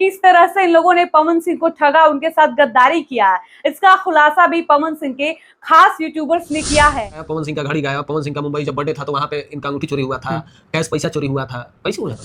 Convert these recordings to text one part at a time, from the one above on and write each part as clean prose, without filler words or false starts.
किस तरह से इन लोगों ने पवन सिंह को ठगा, उनके साथ गद्दारी किया, इसका खुलासा भी पवन सिंह के खास यूट्यूबर्स ने किया है। पवन सिंह का घड़ी गायब, पवन सिंह का मुंबई जब बर्थडे था तो वहां पे इनका अंगूठी चोरी हुआ था, कैश पैसा चोरी हुआ था, कैसे हुआ?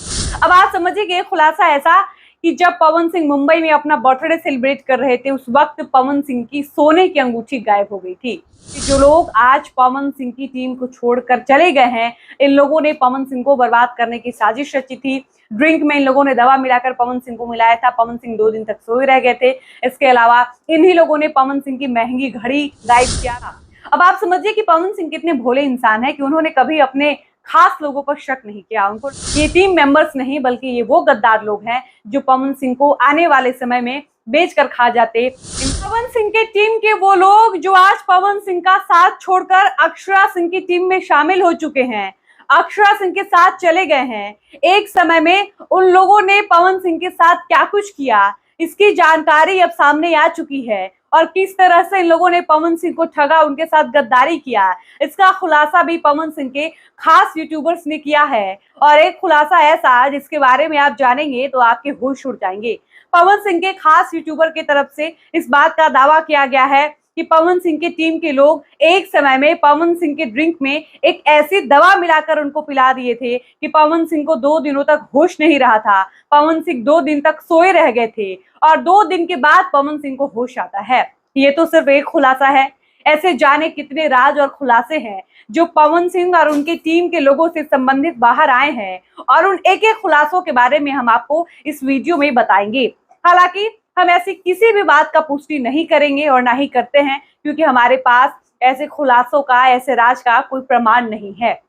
अब आप समझिए कि खुलासा ऐसा कि जब पवन सिंह मुंबई में अपना बर्थडे सेलिब्रेट कर रहे थे, उस वक्त पवन सिंह की सोने की अंगूठी गायब हो गई थी। जो लोग आज पवन सिंह की टीम को छोड़कर चले गए हैं, इन लोगों ने पवन सिंह को बर्बाद करने की साजिश रची थी। ड्रिंक में इन लोगों ने दवा मिलाकर पवन सिंह को मिलाया था। पवन सिंह 2 दिन तक सोए रह गए थे। इसके अलावा इन्हीं लोगों ने पवन सिंह की महंगी घड़ी गायब किया था। अब आप समझिए कि पवन सिंह कितने भोले इंसान है कि उन्होंने कभी अपने खास लोगों पर शक नहीं किया। उनको ये टीम मेंबर्स नहीं बल्कि ये वो गद्दार लोग हैं जो पवन सिंह को आने वाले समय में बेचकर खा जाते। पवन सिंह के टीम के वो लोग जो आज पवन सिंह का साथ छोड़कर अक्षरा सिंह की टीम में शामिल हो चुके हैं, अक्षरा सिंह के साथ चले गए हैं। एक समय में उन लोगों ने पवन सिंह के साथ क्या कुछ किया, इसकी जानकारी अब सामने आ चुकी है और किस तरह से इन लोगों ने पवन सिंह को ठगा, उनके साथ गद्दारी किया, इसका खुलासा भी पवन सिंह के खास यूट्यूबर्स ने किया है। और एक खुलासा ऐसा जिसके बारे में आप जानेंगे तो आपके होश उड़ जाएंगे। पवन सिंह के खास यूट्यूबर की तरफ से इस बात का दावा किया गया है कि पवन सिंह की टीम के लोग एक समय में पवन सिंह के ड्रिंक में एक ऐसी दवा मिलाकर उनको पिला दिए थे कि पवन सिंह को 2 दिनों तक होश नहीं रहा था। पवन सिंह 2 दिन तक सोए रह गए थे और 2 दिन के बाद पवन सिंह को होश आता है। ये तो सिर्फ एक खुलासा है। ऐसे जाने कितने राज और खुलासे हैं जो पवन सिंह और उनकी टीम के लोगों से संबंधित बाहर आए हैं और उन एक एक खुलासों के बारे में हम आपको इस वीडियो में बताएंगे। हालांकि हम ऐसी किसी भी बात का पुष्टि नहीं करेंगे और ना ही करते हैं, क्योंकि हमारे पास ऐसे खुलासों का, ऐसे राज का कोई प्रमाण नहीं है।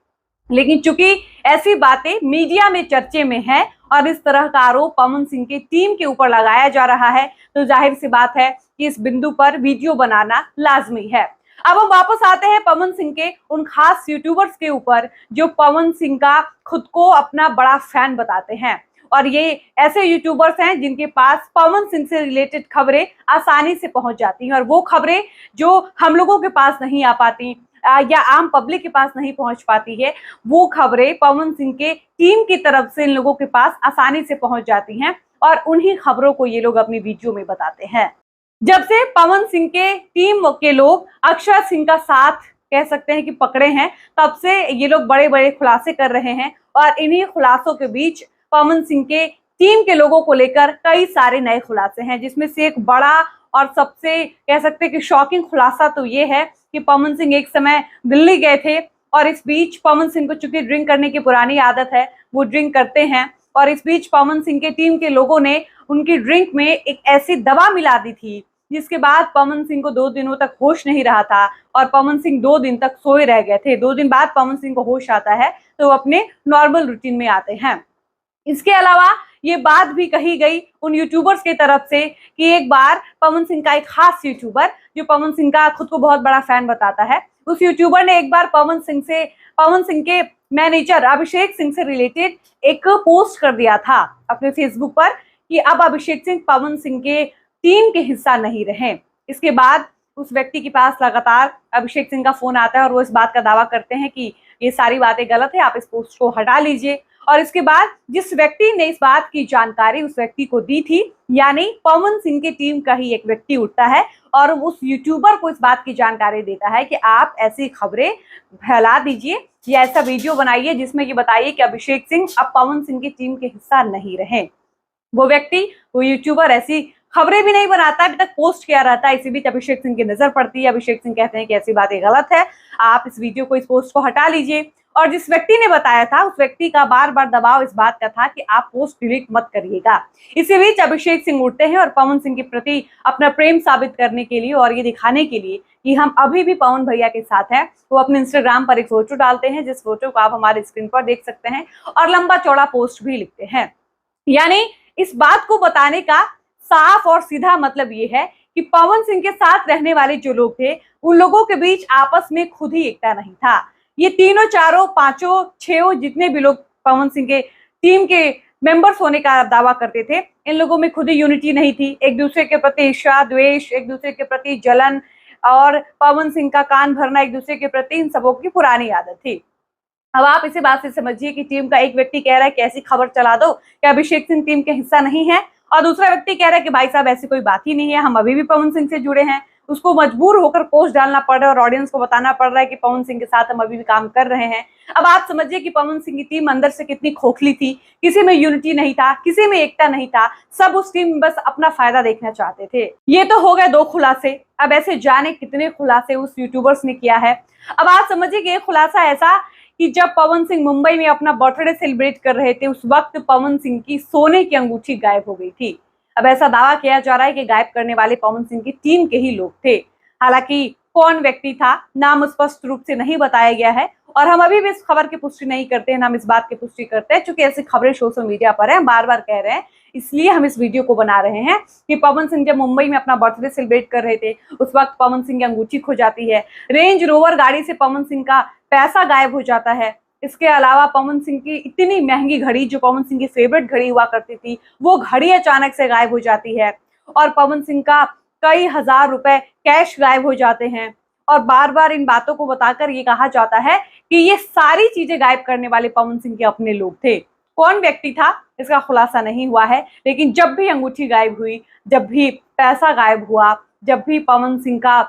लेकिन चूंकि ऐसी बातें मीडिया में चर्चे में है और इस तरह का आरोप पवन सिंह की टीम के ऊपर लगाया जा रहा है, तो जाहिर सी बात है कि इस बिंदु पर वीडियो बनाना लाजमी है। अब हम वापस आते हैं पवन सिंह के उन खास यूट्यूबर्स के ऊपर जो पवन सिंह का खुद को अपना बड़ा फैन बताते हैं। और ये ऐसे यूट्यूबर्स हैं जिनके पास पवन सिंह से रिलेटेड खबरें आसानी से पहुंच जाती हैं और वो खबरें जो हम लोगों के पास नहीं आ पाती या आम पब्लिक के पास नहीं पहुंच पाती है, वो खबरें पवन सिंह के टीम की तरफ से इन लोगों के पास आसानी से पहुंच जाती हैं और उन्हीं खबरों को ये लोग अपनी वीडियो में बताते हैं। जब से पवन सिंह के टीम के लोग अक्षरा सिंह का साथ कह सकते हैं कि पकड़े हैं, तब से ये लोग बड़े बड़े खुलासे कर रहे हैं और इन्हीं खुलासों के बीच पवन सिंह के टीम के लोगों को लेकर कई सारे नए खुलासे हैं, जिसमें से एक बड़ा और सबसे कह सकते हैं कि शॉकिंग खुलासा तो ये है कि पवन सिंह एक समय दिल्ली गए थे और इस बीच पवन सिंह को चूंकि ड्रिंक करने की पुरानी आदत है, वो ड्रिंक करते हैं और इस बीच पवन सिंह के टीम के लोगों ने उनकी ड्रिंक में एक ऐसी दवा मिला दी थी जिसके बाद पवन सिंह को 2 दिनों तक होश नहीं रहा था और पवन सिंह 2 दिन तक सोए रह गए थे। 2 दिन बाद पवन सिंह को होश आता है तो वो अपने नॉर्मल रूटीन में आते हैं। इसके अलावा ये बात भी कही गई उन यूट्यूबर्स की तरफ से कि एक बार पवन सिंह का एक खास यूट्यूबर जो पवन सिंह का खुद को बहुत बड़ा फैन बताता है, उस यूट्यूबर ने एक बार पवन सिंह के मैनेजर अभिषेक सिंह से रिलेटेड एक पोस्ट कर दिया था अपने फेसबुक पर कि अब अभिषेक सिंह पवन सिंह के टीम के हिस्सा नहीं रहे। इसके बाद उस व्यक्ति के पास लगातार अभिषेक सिंह का फोन आता है और वो इस बात का दावा करते हैं कि ये सारी बातें गलत है, आप इस पोस्ट को हटा लीजिए। और इसके बाद जिस व्यक्ति ने इस बात की जानकारी उस व्यक्ति को दी थी, यानी पवन सिंह की टीम का ही एक व्यक्ति उठता है और उस यूट्यूबर को इस बात की जानकारी देता है कि आप ऐसी खबरें फैला दीजिए या ऐसा वीडियो बनाइए जिसमें ये बताइए कि अभिषेक सिंह अब पवन सिंह की टीम के हिस्सा नहीं रहे। वो व्यक्ति, वो यूट्यूबर ऐसी खबरें भी नहीं बनाता, अभी तक पोस्ट किया रहता है। इसी बीच अभिषेक सिंह की नजर पड़ती है। अभिषेक सिंह कहते हैं कि ऐसी बातें गलत है, आप इस वीडियो को, इस पोस्ट को हटा लीजिए। और जिस व्यक्ति ने बताया था उस व्यक्ति का बार बार दबाव इस बात का था कि आप पोस्ट डिलीट मत करिएगा। इसी बीच अभिषेक सिंह उठते हैं और पवन सिंह के प्रति अपना प्रेम साबित करने के लिए और ये दिखाने के लिए कि हम अभी भी पवन भैया के साथ हैं, वो अपने इंस्टाग्राम पर एक फोटो डालते हैं जिस फोटो को आप हमारे स्क्रीन पर देख सकते हैं और लंबा चौड़ा पोस्ट भी लिखते हैं। यानी इस बात को बताने का साफ और सीधा मतलब ये है कि पवन सिंह के साथ रहने वाले जो लोग थे उन लोगों के बीच आपस में खुद ही एकता नहीं था। ये तीनों, चारों, पांचों, छह जितने भी लोग पवन सिंह के टीम के मेंबर्स होने का दावा करते थे, इन लोगों में खुद ही यूनिटी नहीं थी। एक दूसरे के प्रति ईर्ष्या, द्वेष, एक दूसरे के प्रति जलन और पवन सिंह का कान भरना एक दूसरे के प्रति, इन सबों की पुरानी आदत थी। अब आप इसी बात से समझिए कि टीम का एक व्यक्ति कह रहा है कि ऐसी खबर चला दो कि अभिषेक सिंह टीम के हिस्सा नहीं है और दूसरा व्यक्ति कह रहा है कि भाई साहब ऐसी कोई बात ही नहीं है, हम अभी भी पवन सिंह से जुड़े हैं। उसको मजबूर होकर पोस्ट डालना पड़ रहा है और ऑडियंस को बताना पड़ रहा है कि पवन सिंह के साथ हम अभी भी काम कर रहे हैं। अब आप समझिए कि पवन सिंह की टीम अंदर से कितनी खोखली थी, किसी में यूनिटी नहीं था, किसी में एकता नहीं था, सब उस टीम में बस अपना फायदा देखना चाहते थे। ये तो हो गए 2 खुलासे, अब ऐसे जाने कितने खुलासे उस यूट्यूबर्स ने किया है। अब आप समझिए कि ये खुलासा ऐसा कि जब पवन सिंह मुंबई में अपना बर्थडे सेलिब्रेट कर रहे थे, उस वक्त पवन सिंह की सोने की अंगूठी गायब हो गई थी। अब ऐसा दावा किया जा रहा है कि गायब करने वाले पवन सिंह की टीम के ही लोग थे। हालांकि कौन व्यक्ति था, नाम स्पष्ट रूप से नहीं बताया गया है और हम अभी भी इस खबर की पुष्टि नहीं करते हैं, हम इस बात की पुष्टि करते हैं क्योंकि ऐसी खबरें सोशल मीडिया पर है, बार बार कह रहे हैं, इसलिए हम इस वीडियो को बना रहे हैं कि पवन सिंह जब मुंबई में अपना बर्थडे सेलिब्रेट कर रहे थे, उस वक्त पवन सिंह की अंगूठी खो जाती है। रेंज रोवर गाड़ी से पवन सिंह का पैसा गायब हो जाता है। इसके अलावा पवन सिंह की इतनी महंगी घड़ी, जो पवन सिंह की फेवरेट घड़ी हुआ करती थी, वो घड़ी अचानक से गायब हो जाती है और पवन सिंह का कई हजार रुपए कैश गायब हो जाते हैं। और बार बार इन बातों को बताकर ये कहा जाता है कि ये सारी चीजें गायब करने वाले पवन सिंह के अपने लोग थे। कौन व्यक्ति था इसका खुलासा नहीं हुआ है, लेकिन जब भी अंगूठी गायब हुई, जब भी पैसा गायब हुआ, जब भी पवन सिंह का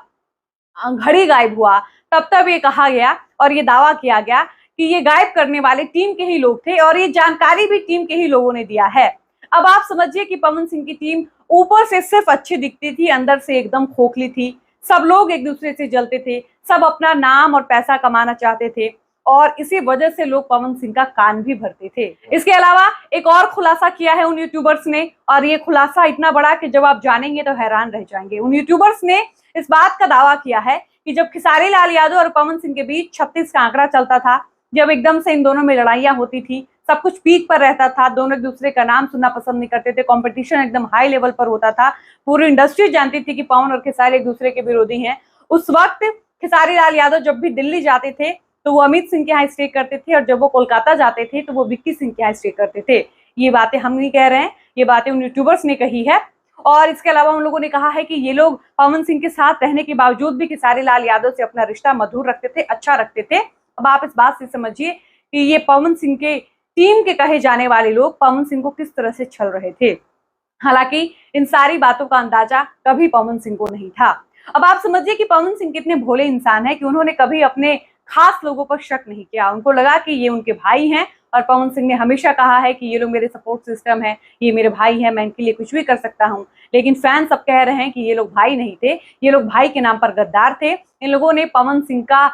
घड़ी गायब हुआ, तब ये कहा गया और ये दावा किया गया कि ये गायब करने वाले टीम के ही लोग थे और ये जानकारी भी टीम के ही लोगों ने दिया है। अब आप समझिए कि पवन सिंह की टीम ऊपर से सिर्फ अच्छी दिखती थी, अंदर से एकदम खोखली थी। सब लोग एक दूसरे से जलते थे, सब अपना नाम और पैसा कमाना चाहते थे और इसी वजह से लोग पवन सिंह का कान भी भरते थे। इसके अलावा एक और खुलासा किया है उन यूट्यूबर्स ने और ये खुलासा इतना बड़ा कि जब आप जानेंगे तो हैरान रह जाएंगे। उन यूट्यूबर्स ने इस बात का दावा किया है कि जब खेसारी लाल यादव और पवन सिंह के बीच 36 का आंकड़ा चलता था, जब एकदम से इन दोनों में लड़ाइयां होती थी, सब कुछ पीक पर रहता था, दोनों एक दूसरे का नाम सुनना पसंद नहीं करते थे, कंपटीशन एकदम हाई लेवल पर होता था, पूरी इंडस्ट्री जानती थी कि पवन और खेसारी एक दूसरे के विरोधी हैं। उस वक्त खेसारी लाल यादव जब भी दिल्ली जाते थे तो वो अमित सिंह के यहाँ स्टे करते थे और जब वो कोलकाता जाते थे तो वो विक्की सिंह के यहाँ स्टे करते थे। ये बातें हम नहीं कह रहे हैं, ये बातें उन यूट्यूबर्स ने कही है। और इसके अलावा उन लोगों ने कहा है कि ये लोग पवन सिंह के साथ रहने के बावजूद भी खेसारी लाल यादव से अपना रिश्ता मधुर रखते थे, अच्छा रखते थे। अब आप इस बात से समझिए कि ये पवन सिंह के टीम के कहे जाने वाले लोग पवन सिंह को किस तरह से छल रहे थे। हालांकि इन सारी बातों का अंदाजा कभी पवन सिंह को नहीं था। अब आप समझिए कि पवन सिंह कितने भोले इंसान है कि उन्होंने कभी अपने खास लोगों पर शक नहीं किया। उनको लगा कि ये उनके भाई हैं और पवन सिंह ने हमेशा कहा है कि ये लोग मेरे सपोर्ट सिस्टम है, ये मेरे भाई हैं, मैं इनके लिए कुछ भी कर सकता हूँ। लेकिन फैन सब कह रहे हैं कि ये लोग भाई नहीं थे, ये लोग भाई के नाम पर गद्दार थे। इन लोगों ने पवन सिंह का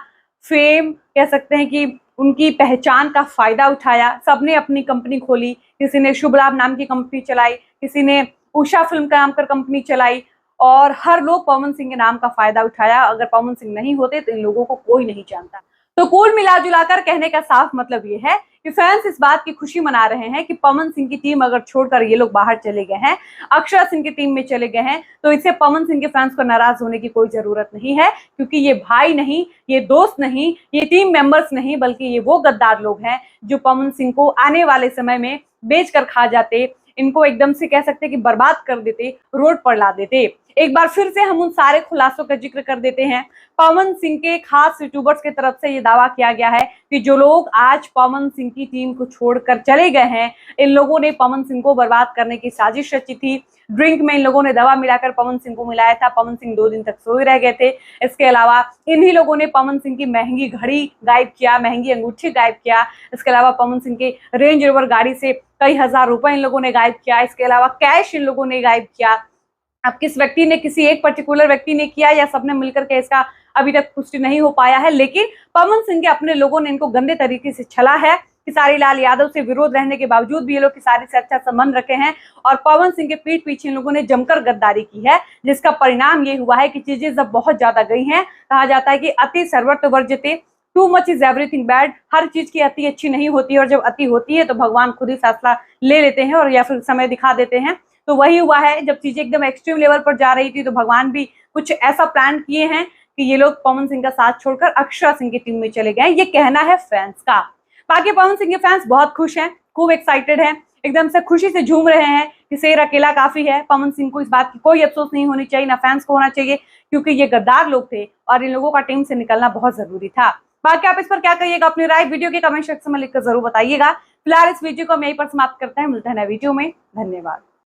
फेम, कह सकते हैं कि उनकी पहचान का फायदा उठाया। सबने अपनी कंपनी खोली, किसी ने शुभ लाभ नाम की कंपनी चलाई, किसी ने उषा फिल्म का नाम कर कंपनी चलाई और हर लोग पवन सिंह के नाम का फायदा उठाया। अगर पवन सिंह नहीं होते तो इन लोगों को कोई नहीं जानता। तो कुल मिला जुलाकर कहने का साफ मतलब ये है कि फैंस इस बात की खुशी मना रहे हैं कि पवन सिंह की टीम अगर छोड़कर ये लोग बाहर चले गए हैं, अक्षरा सिंह की टीम में चले गए हैं, तो इससे पवन सिंह के फैंस को नाराज होने की कोई जरूरत नहीं है, क्योंकि ये भाई नहीं, ये दोस्त नहीं, ये टीम मेंबर्स नहीं, बल्कि ये वो गद्दार लोग हैं जो पवन सिंह को आने वाले समय में बेच कर खा जाते, इनको एकदम से कह सकते कि बर्बाद कर देते, रोड पर ला देते। एक बार फिर से हम उन सारे खुलासों का जिक्र कर देते हैं। पवन सिंह के खास यूट्यूबर्स की तरफ से ये दावा किया गया है कि जो लोग आज पवन सिंह की टीम को छोड़कर चले गए हैं, इन लोगों ने पवन सिंह को बर्बाद करने की साजिश रची थी। ड्रिंक में इन लोगों ने दवा मिलाकर पवन सिंह को मिलाया था। पवन सिंह 2 दिन तक सोए रह गए थे। इसके अलावा इन्हीं लोगों ने पवन सिंह की महंगी घड़ी गायब किया, महंगी अंगूठी गायब किया। इसके अलावा पवन सिंह के रेंज रोवर गाड़ी से कई हजार रुपए इन लोगों ने गायब किया। इसके अलावा कैश इन लोगों ने गायब किया। अब किस व्यक्ति ने, किसी एक पर्टिकुलर व्यक्ति ने किया या सबने मिलकर के, इसका अभी तक पुष्टि नहीं हो पाया है, लेकिन पवन सिंह के अपने लोगों ने इनको गंदे तरीके से छला है। खेसारी लाल यादव से विरोध रहने के बावजूद भी ये लोग खेसारी से अच्छा संबंध रखे हैं और पवन सिंह के पीठ पीछे इन लोगों ने जमकर गद्दारी की है, जिसका परिणाम ये हुआ है कि चीजें जब बहुत ज्यादा गई हैं, कहा जाता है कि अति सर्वत्र वर्जते, too much is everything bad. हर चीज की अति अच्छी नहीं होती है और जब अति होती है तो भगवान खुद ही फैसला ले लेते हैं और या फिर समय दिखा देते हैं। तो वही हुआ है, जब चीजें एकदम एक्सट्रीम लेवल पर जा रही थी तो भगवान भी कुछ ऐसा प्लान किए हैं कि ये लोग पवन सिंह का साथ छोड़कर अक्षरा सिंह की टीम में चले गए। ये कहना है फैंस का। बाकी पवन सिंह के फैंस बहुत खुश हैं, खूब एक्साइटेड हैं, एकदम से खुशी से झूम रहे हैं कि शेर अकेला काफी है। पवन सिंह को इस बात की कोई अफसोस नहीं होनी चाहिए, ना फैंस को होना चाहिए, क्योंकि ये गद्दार लोग थे और इन लोगों का टीम से निकलना बहुत जरूरी था। बाकी आप इस पर क्या कहिएगा, अपनी राय वीडियो के कमेंट सेक्शन में लिखकर जरूर बताइएगा। फिलहाल इस वीडियो को हम यहीं पर समाप्त करते हैं, मिलते हैं नए वीडियो में। धन्यवाद।